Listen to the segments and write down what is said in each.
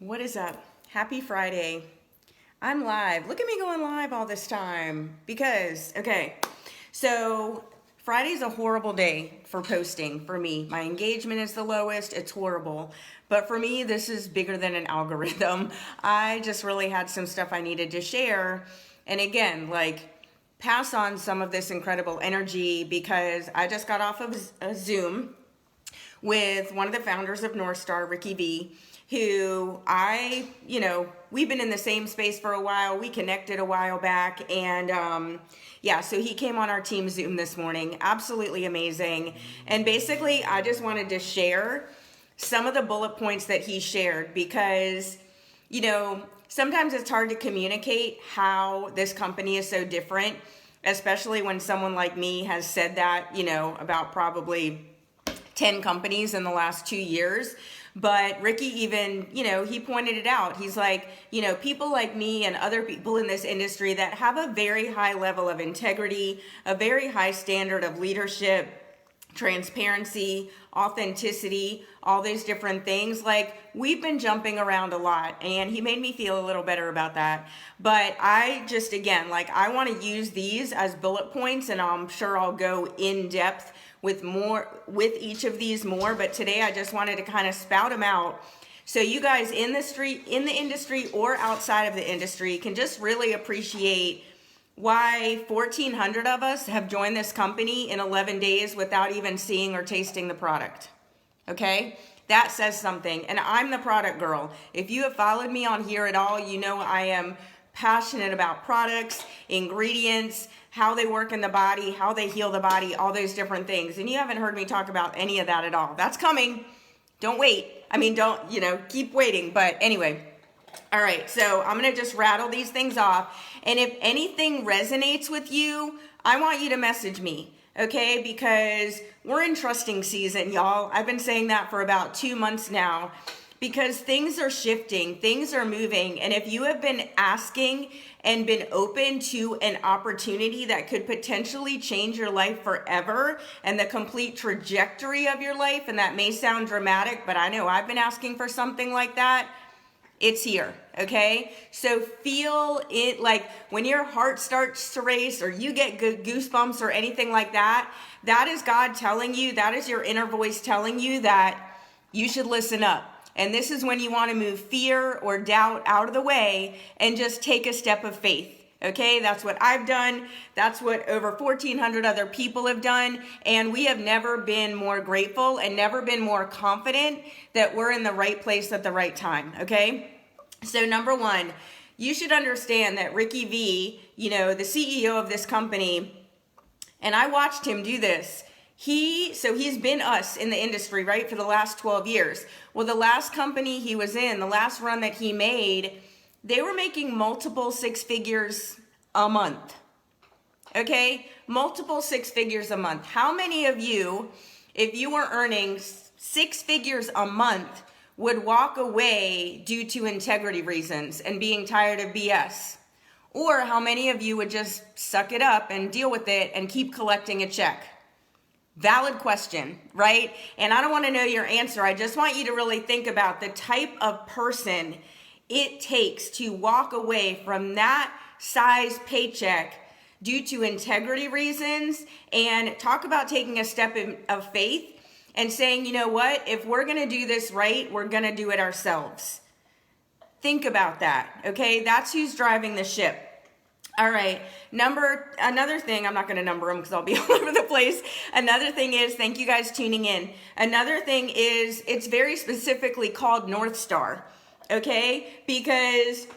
What is up? Happy Friday. I'm live. Look at me going live all this time because, so Friday's a horrible day for posting for me. My engagement is the lowest. It's horrible. But for me, this is bigger than an algorithm. I just really had some stuff I needed to share. And again, pass on some of this incredible energy because I just got off of a Zoom with one of the founders of Northestar, Ricky V, who we've been in the same space for a while. We connected a while back. And so he came on our team Zoom this morning. Absolutely amazing. And basically, I just wanted to share some of the bullet points that he shared because, sometimes it's hard to communicate how this company is so different, especially when someone like me has said that, about probably 10 companies in the last 2 years. But Ricky even, he pointed it out. He's like, people like me and other people in this industry that have a very high level of integrity, a very high standard of leadership, transparency, authenticity, all these different things. We've been jumping around a lot, and he made me feel a little better about that. But I just, again, I want to use these as bullet points, and I'm sure I'll go in depth with each of these more. But today I just wanted to kind of spout them out so you guys in the industry or outside of the industry can just really appreciate why 1,400 of us have joined this company in 11 days without even seeing or tasting the product. Okay? That says something. And I'm the product girl. If you have followed me on here at all, you know I am passionate about products, ingredients, how they work in the body, how they heal the body, all those different things. And you haven't heard me talk about any of that at all. That's coming. Don't wait. Keep waiting. But anyway. All right, so I'm going to just rattle these things off. And if anything resonates with you, I want you to message me, okay? Because we're in trusting season, y'all. I've been saying that for about 2 months now because things are shifting, things are moving. And if you have been asking and been open to an opportunity that could potentially change your life forever and the complete trajectory of your life, and that may sound dramatic, but I know I've been asking for something like that. It's here, okay? So feel it, when your heart starts to race or you get goosebumps or anything like that, that is God telling you, that is your inner voice telling you that you should listen up. And this is when you want to move fear or doubt out of the way and just take a step of faith. Okay, that's what I've done. That's what over 1,400 other people have done. And we have never been more grateful and never been more confident that we're in the right place at the right time. Okay, so number one, you should understand that Ricky V, the CEO of this company, and I watched him do this. He's been us in the industry, right, for the last 12 years. Well, the last company he was in, the last run that he made, they were making multiple six figures a month. Okay? Multiple six figures a month. How many of you, if you were earning six figures a month, would walk away due to integrity reasons and being tired of BS? Or how many of you would just suck it up and deal with it and keep collecting a check? Valid question, right? And I don't want to know your answer. I just want you to really think about the type of person it takes to walk away from that size paycheck due to integrity reasons, and talk about taking a step of faith and saying, you know what, if we're going to do this right, we're going to do it ourselves. Think about that, okay? That's who's driving the ship. All right, another thing, I'm not going to number them because I'll be all over the place. Another thing is, thank you guys tuning in. Another thing is, it's very specifically called Northestar, okay? Because,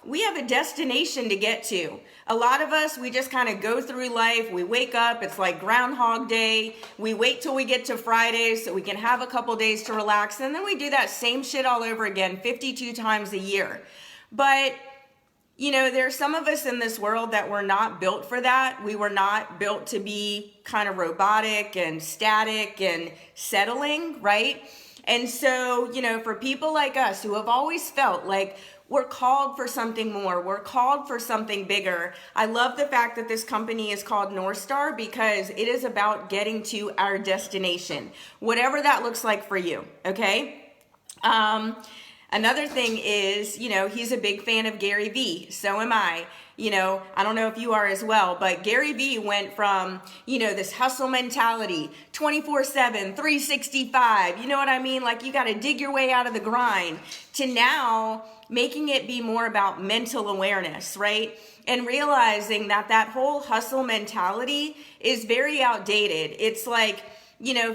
we have a destination to get to. A lot of us, we just kind of go through life. We wake up, it's like Groundhog Day. We wait till we get to Friday so we can have a couple days to relax. And then we do that same shit all over again 52 times a year. But there's some of us in this world that were not built for that. We were not built to be kind of robotic and static and settling, right? And so, for people like us who have always felt like we're called for something more, we're called for something bigger. I love the fact that this company is called Northestar because it is about getting to our destination, whatever that looks like for you, okay? Another thing is, he's a big fan of Gary Vee. So am I. I don't know if you are as well, but Gary Vee went from, this hustle mentality, 24/7, 365, you know what I mean? Like you got to dig your way out of the grind, to now making it be more about mental awareness, right? And realizing that whole hustle mentality is very outdated. It's like,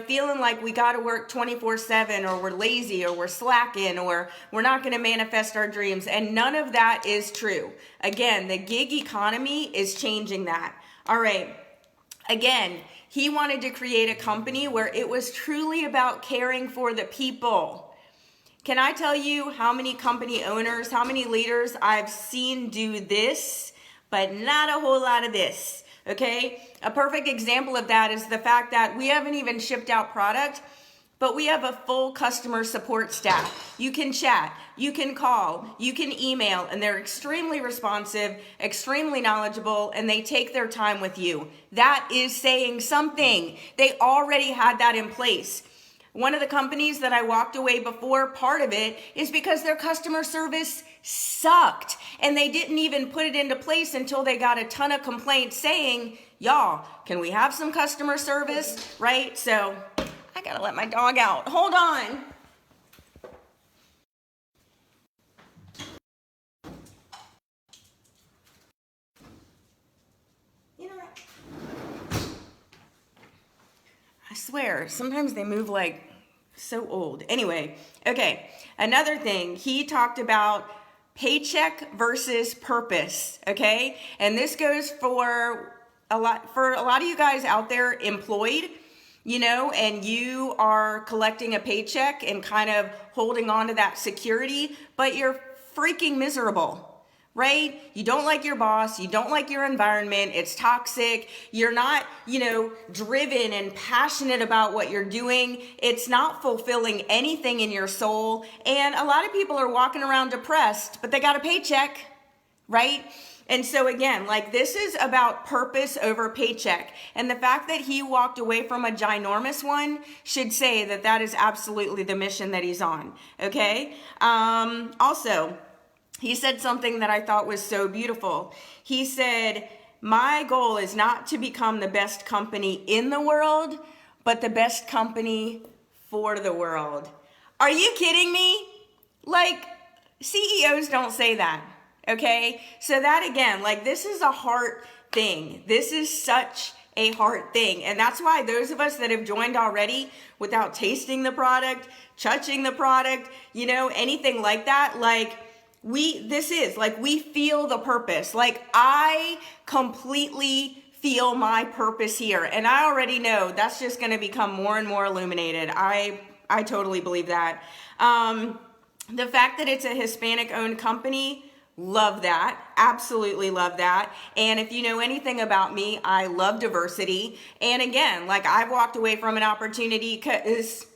feeling like we got to work 24/7, or we're lazy, or we're slacking, or we're not going to manifest our dreams. And none of that is true. Again, the gig economy is changing that. All right. Again, he wanted to create a company where it was truly about caring for the people. Can I tell you how many company owners, how many leaders I've seen do this, but not a whole lot of this? Okay, a perfect example of that is the fact that we haven't even shipped out product, but we have a full customer support staff. You can chat, you can call, you can email, and they're extremely responsive, extremely knowledgeable, and they take their time with you. That is saying something. They already had that in place. One of the companies that I walked away before, part of it is because their customer service sucked. And they didn't even put it into place until they got a ton of complaints saying, y'all, can we have some customer service, right? So I gotta let my dog out. Hold on. I swear, sometimes they move like so old. Anyway, okay. Another thing, he talked about paycheck versus purpose, okay? And this goes for a lot of you guys out there employed, and you are collecting a paycheck and kind of holding on to that security, but you're freaking miserable. Right? You don't like your boss. You don't like your environment. It's toxic. You're not, driven and passionate about what you're doing. It's not fulfilling anything in your soul. And a lot of people are walking around depressed, but they got a paycheck, right? And so again, this is about purpose over paycheck. And the fact that he walked away from a ginormous one should say that is absolutely the mission that he's on. Okay? Also, he said something that I thought was so beautiful. He said, my goal is not to become the best company in the world, but the best company for the world. Are you kidding me? CEOs don't say that, okay? So that again, this is a heart thing. This is such a heart thing. And that's why those of us that have joined already without tasting the product, touching the product, anything like that, we feel the purpose. I completely feel my purpose here. And I already know that's just going to become more and more illuminated. I totally believe that. The fact that it's a Hispanic owned company, love that. Absolutely love that. And if you know anything about me, I love diversity. And again, I've walked away from an opportunity because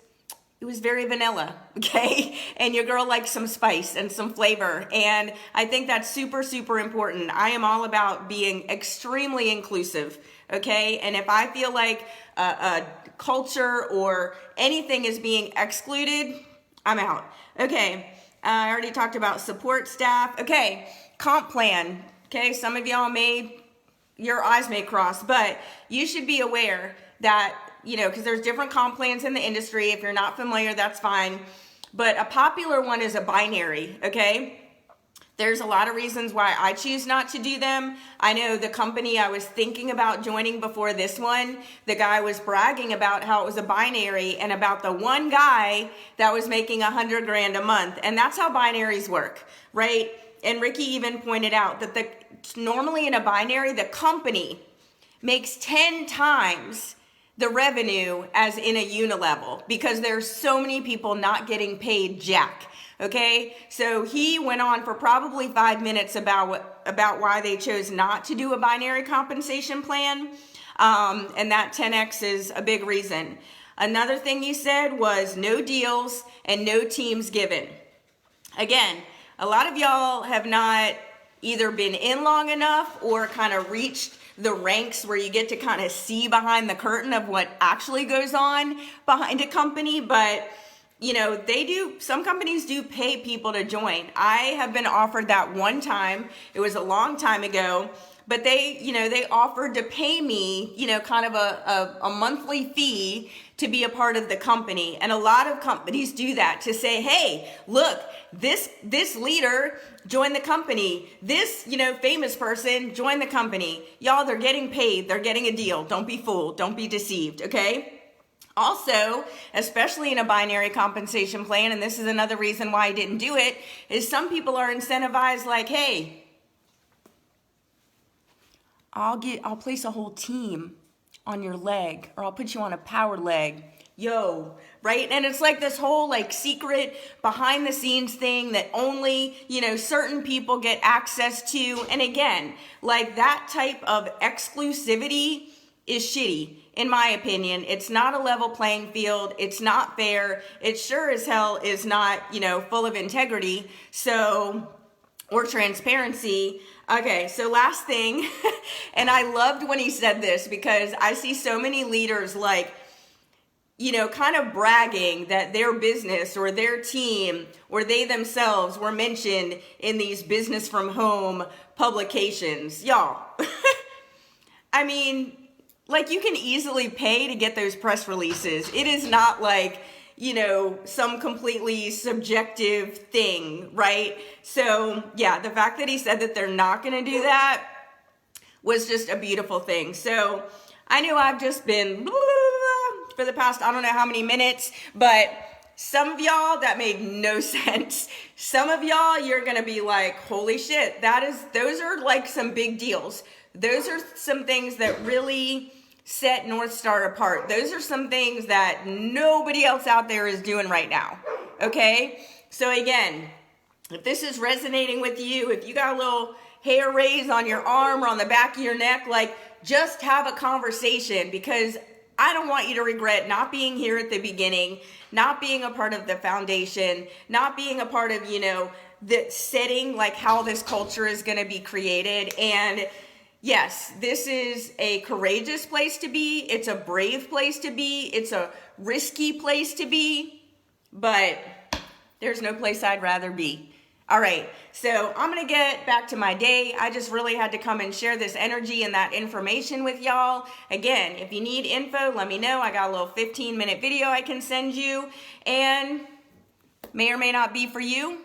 it was very vanilla, okay? And your girl likes some spice and some flavor. And I think that's super, super important. I am all about being extremely inclusive, okay? And if I feel like a culture or anything is being excluded, I'm out. Okay, I already talked about support staff. Okay, comp plan. Okay, some of y'all your eyes may cross, but you should be aware that because there's different comp plans in the industry. If you're not familiar, that's fine. But a popular one is a binary, okay? There's a lot of reasons why I choose not to do them. I know the company I was thinking about joining before this one, the guy was bragging about how it was a binary and about the one guy that was making $100,000 a month. And that's how binaries work, right? And Ricky even pointed out that normally in a binary, the company makes 10 times the revenue as in a unilevel because there's so many people not getting paid jack. Okay, so he went on for probably 5 minutes about why they chose not to do a binary compensation plan, and that 10x is a big reason. Another thing he said was no deals and no teams given. Again, a lot of y'all have not either been in long enough or kind of reached the ranks where you get to kind of see behind the curtain of what actually goes on behind a company, but some companies do pay people to join. I have been offered that one time. It was a long time ago, but they offered to pay me, kind of a monthly fee to be a part of the company. And a lot of companies do that to say, hey, look, this leader joined the company. This, famous person joined the company. Y'all, they're getting paid. They're getting a deal. Don't be fooled. Don't be deceived. Okay. Also, especially in a binary compensation plan, and this is another reason why I didn't do it, is some people are incentivized like, hey, I'll place a whole team on your leg, or I'll put you on a power leg. Yo, right? And it's like this whole like secret behind the scenes thing that only, certain people get access to. And again, like that type of exclusivity is shitty. In my opinion, it's not a level playing field. It's not fair. It sure as hell is not, full of integrity. So, or transparency. Okay, so last thing, and I loved when he said this because I see so many leaders like, kind of bragging that their business or their team or they themselves were mentioned in these business from home publications. Y'all, I mean, like you can easily pay to get those press releases. It is not like, some completely subjective thing, right? So yeah, the fact that he said that they're not going to do that was just a beautiful thing. So I knew I've just been for the past, I don't know how many minutes, but some of y'all, that made no sense. Some of y'all, you're going to be like, holy shit, those are like some big deals. Those are some things that really set Northestar apart. Those are some things that nobody else out there is doing right now. Okay? So again, if this is resonating with you, if you got a little hair raise on your arm or on the back of your neck, like just have a conversation, because I don't want you to regret not being here at the beginning, not being a part of the foundation, not being a part of, the setting, like how this culture is going to be created. And yes, this is a courageous place to be. It's a brave place to be. It's a risky place to be, but there's no place I'd rather be. All right, so I'm going to get back to my day. I just really had to come and share this energy and that information with y'all. Again, if you need info, let me know. I got a little 15-minute video I can send you, and may or may not be for you.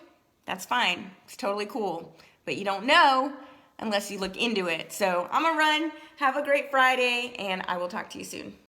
That's fine. It's totally cool, but you don't know unless you look into it. So I'm going to run. Have a great Friday, and I will talk to you soon.